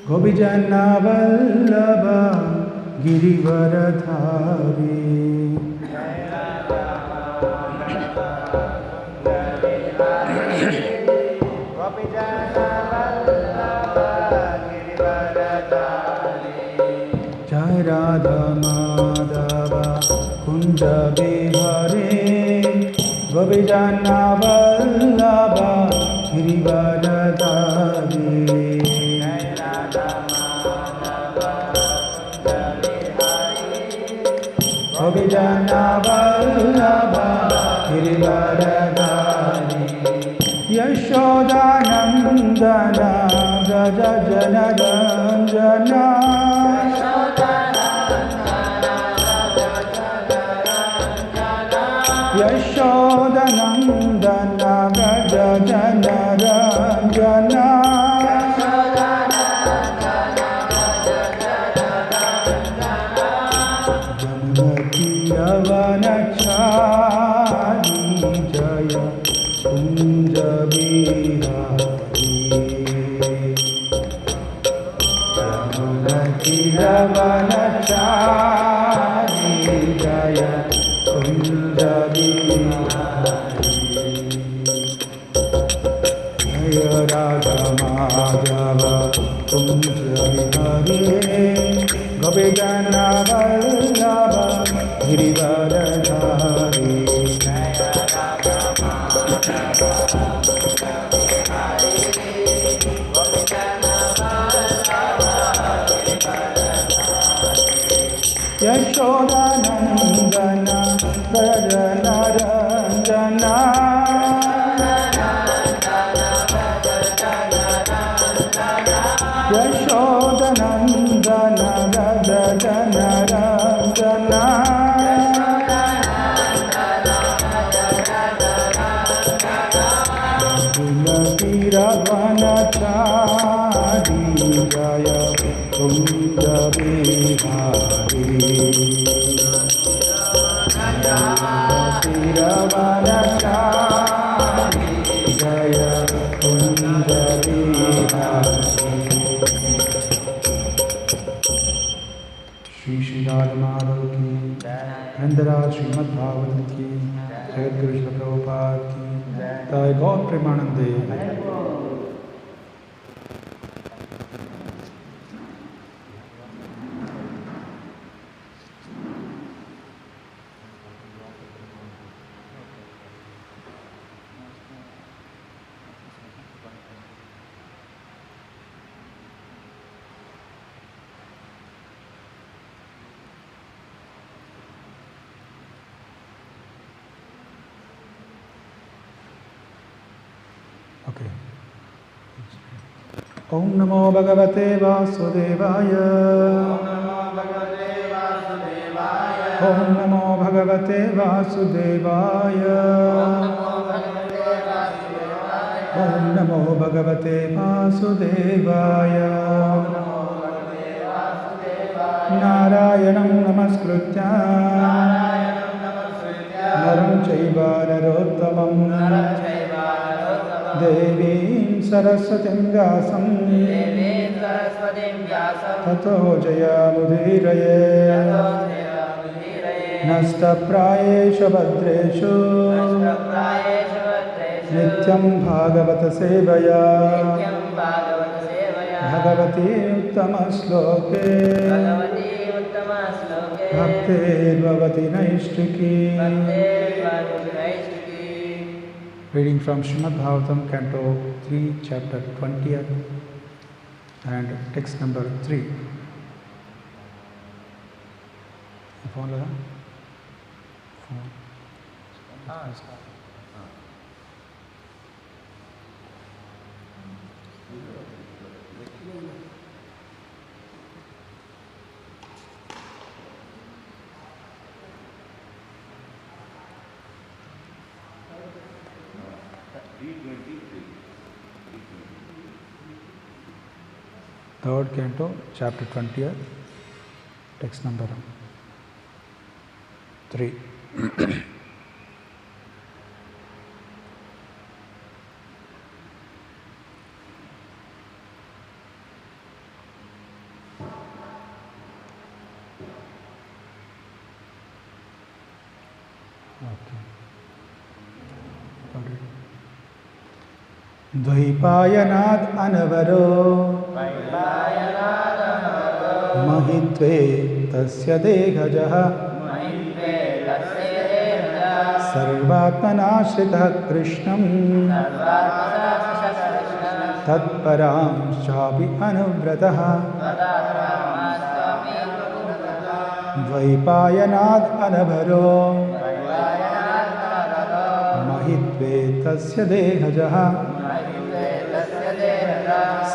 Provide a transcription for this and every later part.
Gopijana Vallabha Girivaradhari Jai Radha Madhava Kunja Bihari Gopijana Vallabha Girivaradhari Gopijana Vallabha Girivaradhari Yashoda Nandana Raja Jana Ranjana Yashoda Nandana Raja Jana Ranjana Yavanachari Jaya Kunja Bihari Yavanachari Jaya Kunja Bihari Jaya Radha Madhava Kunja Bihari Gopijana Vallabha Girivaradhari Yashoda Nandana Rajana Ranjana Yashoda Nandana Rajana Ranjana Ravanachari Jaya Kunja Bihari Ravanachari Jaya Kunja Bihari Shri Shri Radha Madhav ki Nandara Srimad Bhagavatam ki Jai Krishna Prabhupada ki Jai Gaur Premanande Okay. Om Namo Bhagavate Vasudevaya. Om Namo Bhagavate Vasudevaya. Om Namo Bhagavate Vasudevaya. Narayanam Namaskritya Naram Chaiva Narottamam Devim Saraswatim Vyasam Tato Jayamudhiraye Nasta Prayesha Bhadreshu Nityam Bhagavata Sevaya Bhagavati Uttama Sloke Bhakti Bhavati Naishtiki. Reading from Srimad Bhagavatam, Canto 3, Chapter 20th, and text number 3. Phone laga? Phone. Third Canto, Chapter 20th, text number 3. Okay. Dvaipayanad anavaro mahitve tasya dehajaha sarvatmanashrita krishnam tatparam shapi anuvrataha. Dvaipayanad anavaro mahitve tasya dehajaha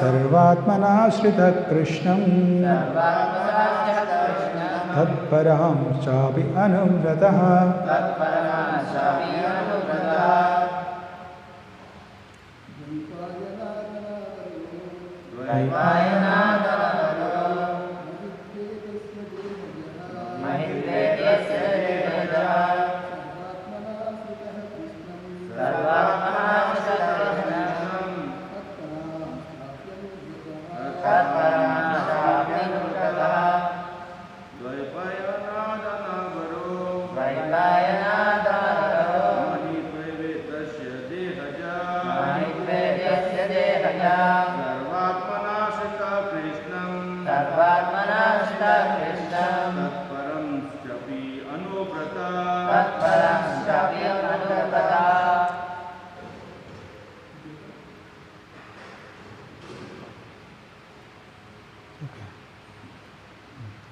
sarvatmanashrita krishnam tatparam shapi anuvrataha.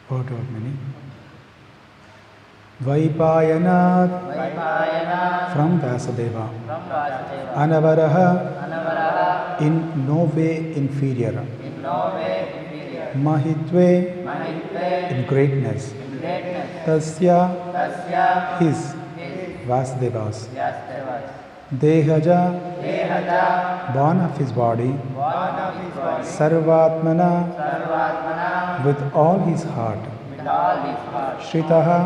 Photo of many. Dvaipayanad from Vasudeva. Anavaraha in no way inferior. Mahitve in greatness. Tasya his Vasudeva's. Dehaja born of his body. Sarvatmana with all his heart. Shritaha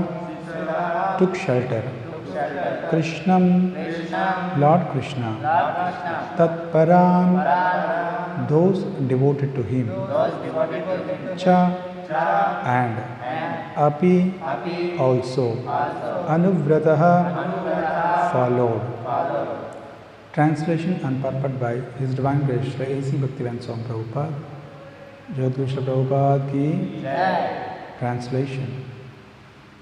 took shelter. Krishnam Lord Krishna. Tatparan those devoted to him. Cha and Api also. Anuvrataha followed. Translation and purport by His Divine Grace Shri A.C. Bhaktivedanta Swami Prabhupada. Jagadish Prabhupada ki translation.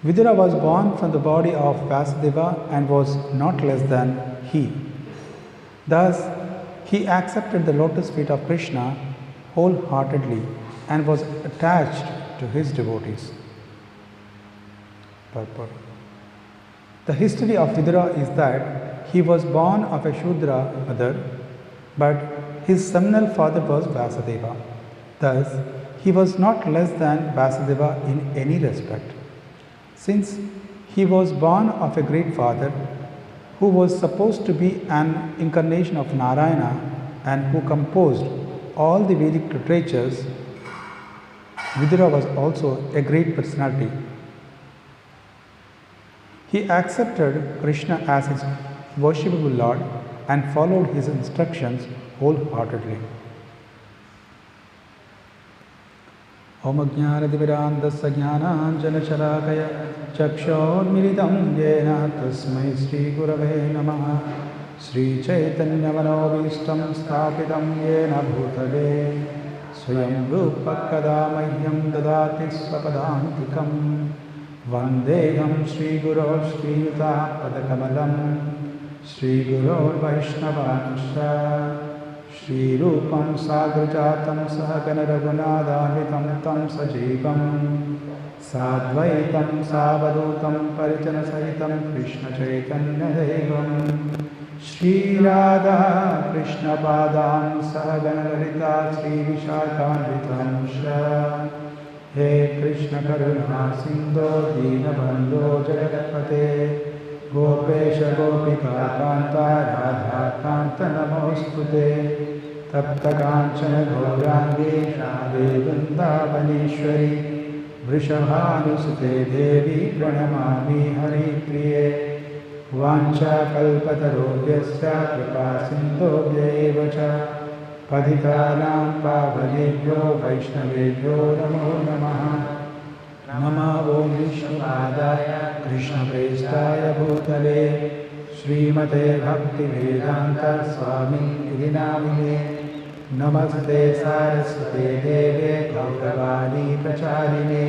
Vidura was born from the body of Vasudeva and was not less than he. Thus, he accepted the lotus feet of Krishna wholeheartedly and was attached to his devotees. Purport. The history of Vidura is that he was born of a Shudra mother, but his seminal father was Vasudeva. Thus, he was not less than Vasudeva in any respect. Since he was born of a great father who was supposed to be an incarnation of Narayana and who composed all the Vedic literatures, Vidura was also a great personality. He accepted Krishna as his worshipable Lord and followed his instructions wholeheartedly. Om Ajnanatimirandasya Jnananjanashalakaya Chakshormilitam Yena Tasmai Sri Gurave Namaha Sri Chaitanya Manobishtam Sthapitam Yena Bhutale Swayam Rupa Kadamahyam Dadati Swapadantikam Vandeham Sri Guru Sri Yuta Padakamalam Sri Guru Vaishnavansha Shri Rupam Sagrajatam Sahagana Raghunadahitam Tam Sajivam Sadvaitam Savadutam Parijana Sahitam Krishna Chaitanya Devam Shri Radha Krishna Padam Sahagana Lalita Shri Vishakhanvitam Shra He Krishna Karuna Sindho Dinabandho Jagatpate Gopesha Gopika Kanta Radha Kanta Namostute Tapta Kanchana Gaurangi Radhe Vrindavaneshwari Vrishabhanusute Devi Pranamami Hari Priye Vancha Kalpatarobhyasya Kripa Sindhobhyevacha Padhitanam Pavanebhyo Vaishnavebhyo Namo Namaha Nama Om Vishnupadaya Krishna Prestaya Bhutale Srimate Bhakti Vedanta Swami Idinamine Namaste Saraswate Deve Gauravani Pracharine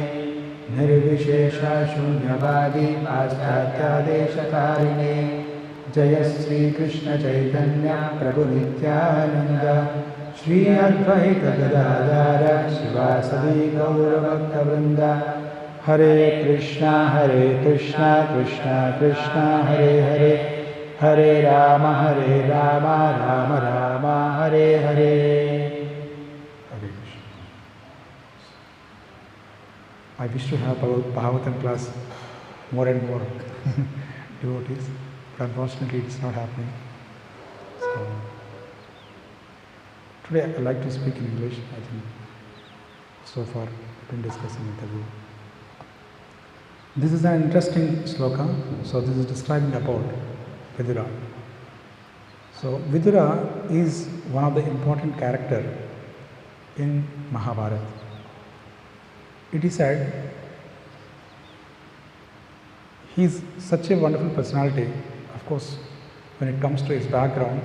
Nirvishesha Shunyavadi Paschatya Deshakarine Jaya Sri Krishna Chaitanya Prabhu Nityananda Shri Advaita Gadadara Shivasadi Gauravakta Vrinda Hare Krishna Krishna Krishna Hare Hare Hare Rama Rama Rama Hare Hare. Hare Krishna. I wish to have Bhagavatam class more and more devotees, but unfortunately it's not happening. So, today I like to speak in English. I think so far I've been discussing in Telugu. This is an interesting sloka. So this is describing about Vidura. So Vidura is one of the important character in Mahabharata. It is said he is such a wonderful personality. Of course, when it comes to his background,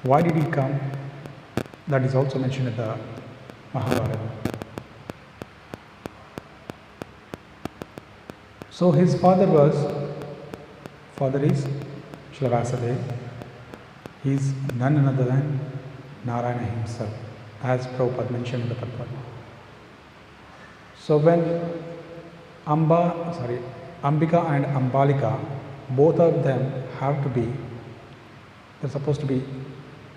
why did he come? That is also mentioned in the Mahabharata. So his father is Shilavasadeva. He is none other than Narayana himself, as Prabhupada mentioned in the purport. So when Ambika and Ambalika, both of them they're supposed to be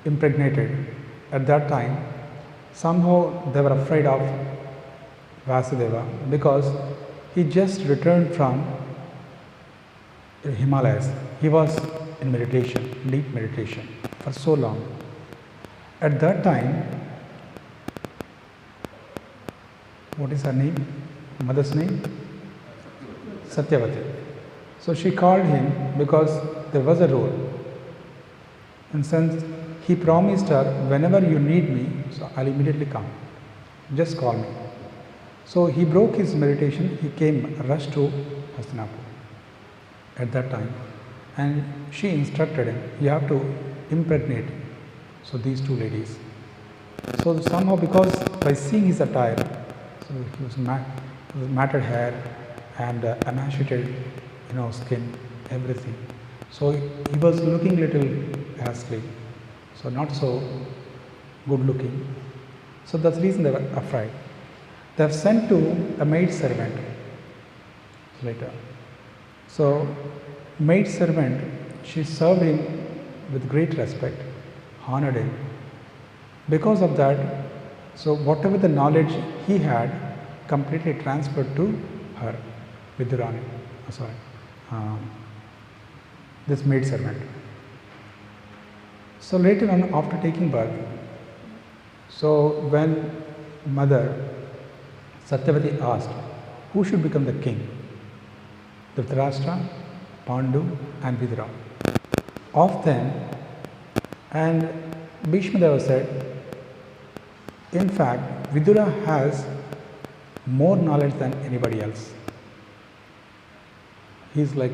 impregnated. At that time, somehow they were afraid of Vasudeva because he just returned from Himalayas. He was in meditation, deep meditation for so long. At that time, what is her name? Mother's name? Satyavati. So she called him because there was a rule. And since he promised her, whenever you need me, so I'll immediately come. Just call me. So he broke his meditation, he came, rushed to Hastinapur at that time. And she instructed him, you have to impregnate so these two ladies. So somehow, because by seeing his attire, so he was matted hair and emaciated, skin, everything. So he was looking little ghastly, so not so good looking. So that's the reason they were afraid. They have sent to a maid servant later. So maid servant, she served him with great respect, honored him. Because of that, so whatever the knowledge he had, completely transferred to her, Vidurani, this maid servant. So later on, after taking birth, so when mother Satyavati asked, who should become the king? Dhritarashtra, Pandu and Vidura. Of them, and Bhishmadeva said, in fact, Vidura has more knowledge than anybody else. He is like,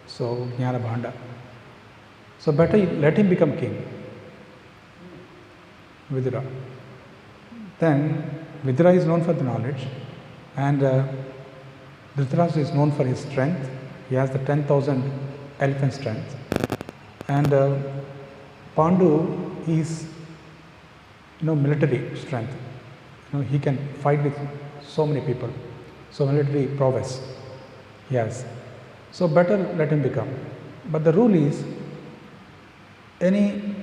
so Jnana Bhanda. So better let him become king, Vidura. Then Vidura is known for the knowledge, and Dhritarashtra is known for his strength. He has the 10,000 elephant strength. And Pandu is, military strength. He can fight with so many people. So military prowess he has. So better let him become. But the rule is, any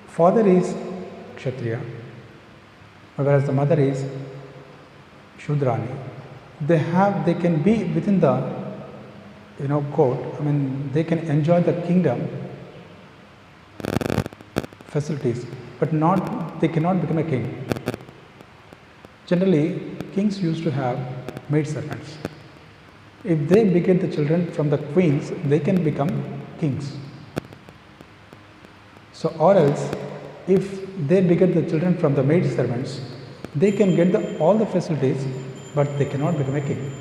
father is Kshatriya, whereas the mother is Shudrani. They can be within the court. They can enjoy the kingdom facilities, but they cannot become a king. Generally, kings used to have maid servants. If they beget the children from the queens, they can become kings. So, or else, if they beget the children from the maid servants, they can get all the facilities but they cannot become a king.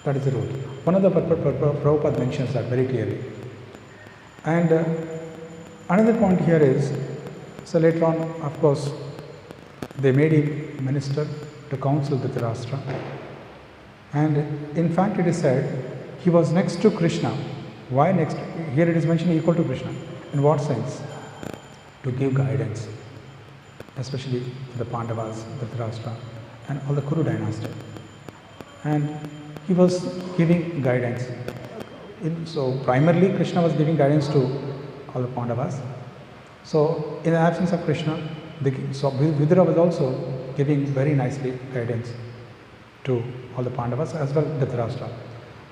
That is the rule. One of the Prabhupada mentions that very clearly. And another point here is, so later on, of course, they made him minister to counsel Dhritarashtra. And in fact, it is said he was next to Krishna. Why next? Here it is mentioned equal to Krishna. In what sense? To give guidance, especially to the Pandavas, Dhritarashtra, and all the Kuru dynasty. And he was giving guidance. So primarily Krishna was giving guidance to all the Pandavas. So in the absence of Krishna, so Vidura was also giving very nicely guidance to all the Pandavas as well as Dhritarashtra.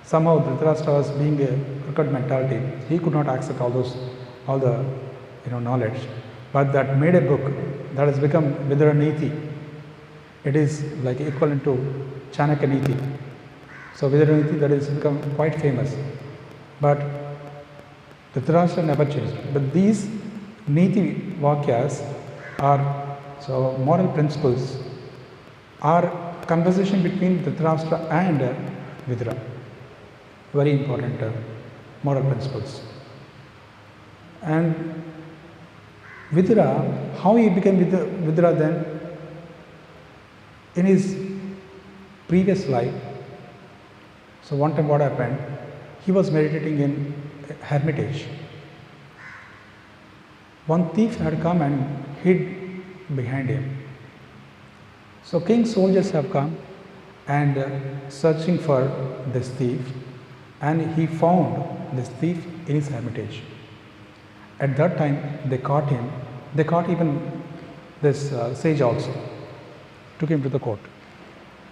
Somehow Dhritarashtra was being a crooked mentality. He could not accept all the knowledge. But that made a book that has become Vidura Niti. It is like equivalent to Chanakya Niti. So Vidura Niti, that has become quite famous. But Dhritarashtra never changed. But these Niti Vakyas are, so moral principles, are conversation between Dhritarashtra and Vidura. Very important moral principles. And Vidura, how he became Vidura then? In his previous life, so one time what happened, he was meditating in a hermitage. One thief had come and hid behind him. So king's soldiers have come and searching for this thief, and he found this thief in his hermitage. At that time they caught him. They caught even this sage also, took him to the court.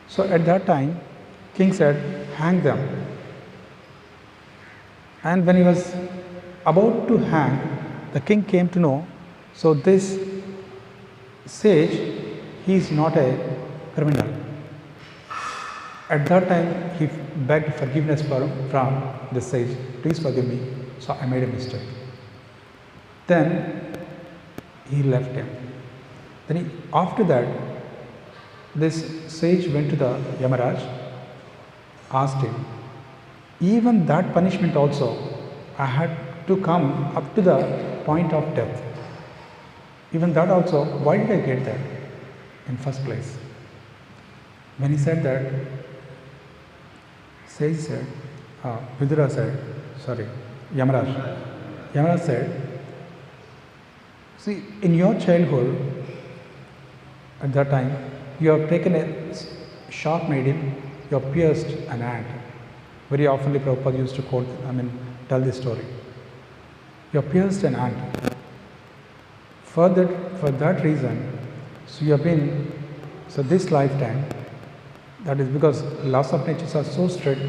So at that time king said, hang them. And when he was about to hang, the king came to know, so this sage, he is not a criminal. At that time he begged forgiveness from the sage. Please forgive me, so I made a mistake. Then he left him. Then after that, this sage went to the Yamaraj, asked him, even that punishment also, I had to come up to the point of death. Even that also, why did I get that in first place? When he said that, sage said, Vidura said, sorry, Yamaraj said, see, in your childhood, at that time, you have taken a sharp needle, you have pierced an ant. Very often Prabhupada used to tell this story. You have pierced an ant. For that reason, so you have been, so this lifetime, that is because laws of nature are so strict,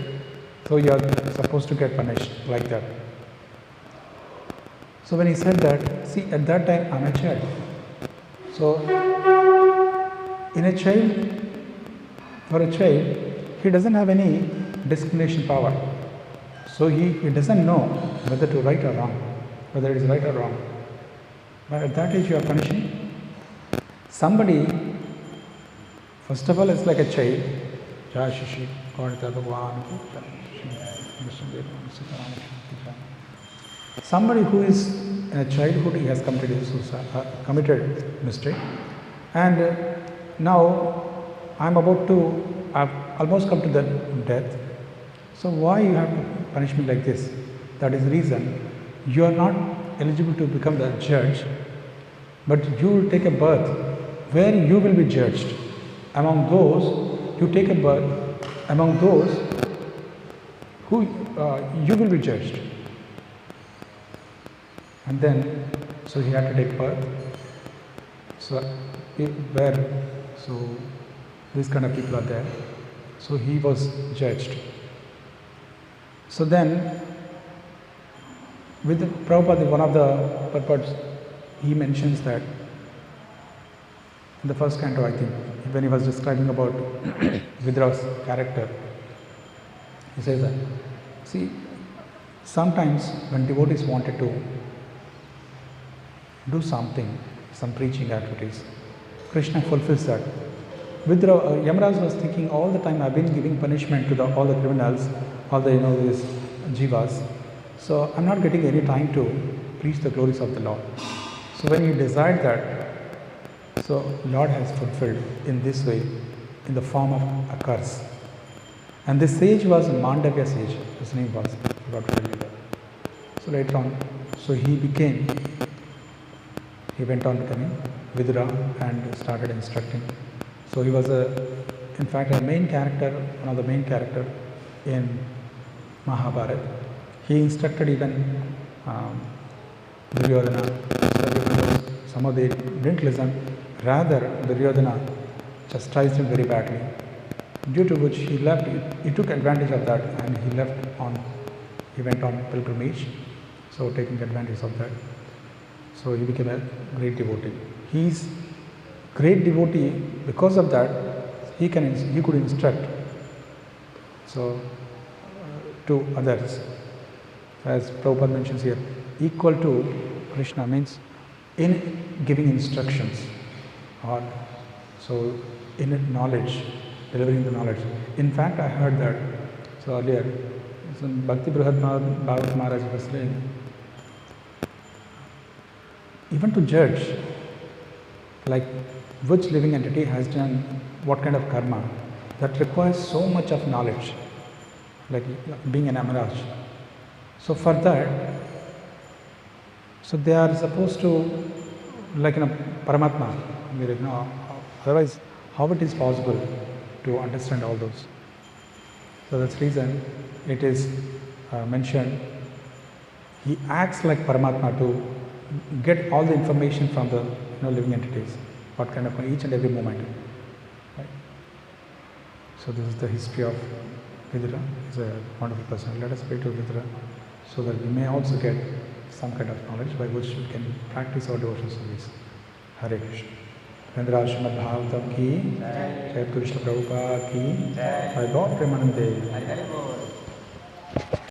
so you are supposed to get punished like that. So when he said that, see, at that time I am a child. So in a child, for a child, he doesn't have any discrimination power. So he doesn't know whether to right or wrong, whether it is right or wrong. But at that age you are punishing somebody. First of all, it's like a child. Somebody who is in a childhood, he has committed mistake, and now I've almost come to the death. So why you have to punish me like this? That is the reason you are not eligible to become the judge, but you will take a birth where you will be judged. Among those, you take a birth among those who you will be judged. And then, so he had to take birth. So these kind of people are there. So he was judged. So then, with Prabhupada, one of the purports, he mentions that in the first canto, I think, when he was describing about Vidura's character, he says that, see, sometimes when devotees wanted to do something, some preaching activities, Krishna fulfills that. Vidra, Yamaraj was thinking all the time, I've been giving punishment to all the criminals, all the, these jivas. So I'm not getting any time to preach the glories of the Lord. So when he desired that, so Lord has fulfilled in this way, in the form of a curse. And this sage was Mandavya sage, his name was, I forgot to tell you that. So later on, so he went on becoming Vidura and started instructing. So he was in fact, a main character, one of the main character in Mahabharata. He instructed even Duryodhana. So because some of they didn't listen, rather Duryodhana chastised him very badly, due to which he left. He took advantage of that and he went on pilgrimage, so taking advantage of that. So he became a great devotee. He's great devotee because of that. He could instruct so to others, as Prabhupada mentions here, equal to Krishna, means in giving instructions, or so in knowledge, delivering the knowledge. In fact, I heard that so earlier, so Bhakti Brihad Bhagat Maharaj was saying, even to judge like which living entity has done what kind of karma, that requires so much of knowledge, like being an Amaraj. So for that, so they are supposed to, like Paramatma, otherwise how it is possible to understand all those. So that's the reason it is mentioned, he acts like Paramatma to get all the information from the living entities, what kind of each and every moment. Right? So this is the history of Vidura. He's a wonderful person. Let us pray to Vidura so that we may also get some kind of knowledge by which we can practice our devotional service. Hare Krishna. Vendra Srimad Bhagavatam ki, Jai Krishna Prabhupada ki, Jai Gaur Premanande.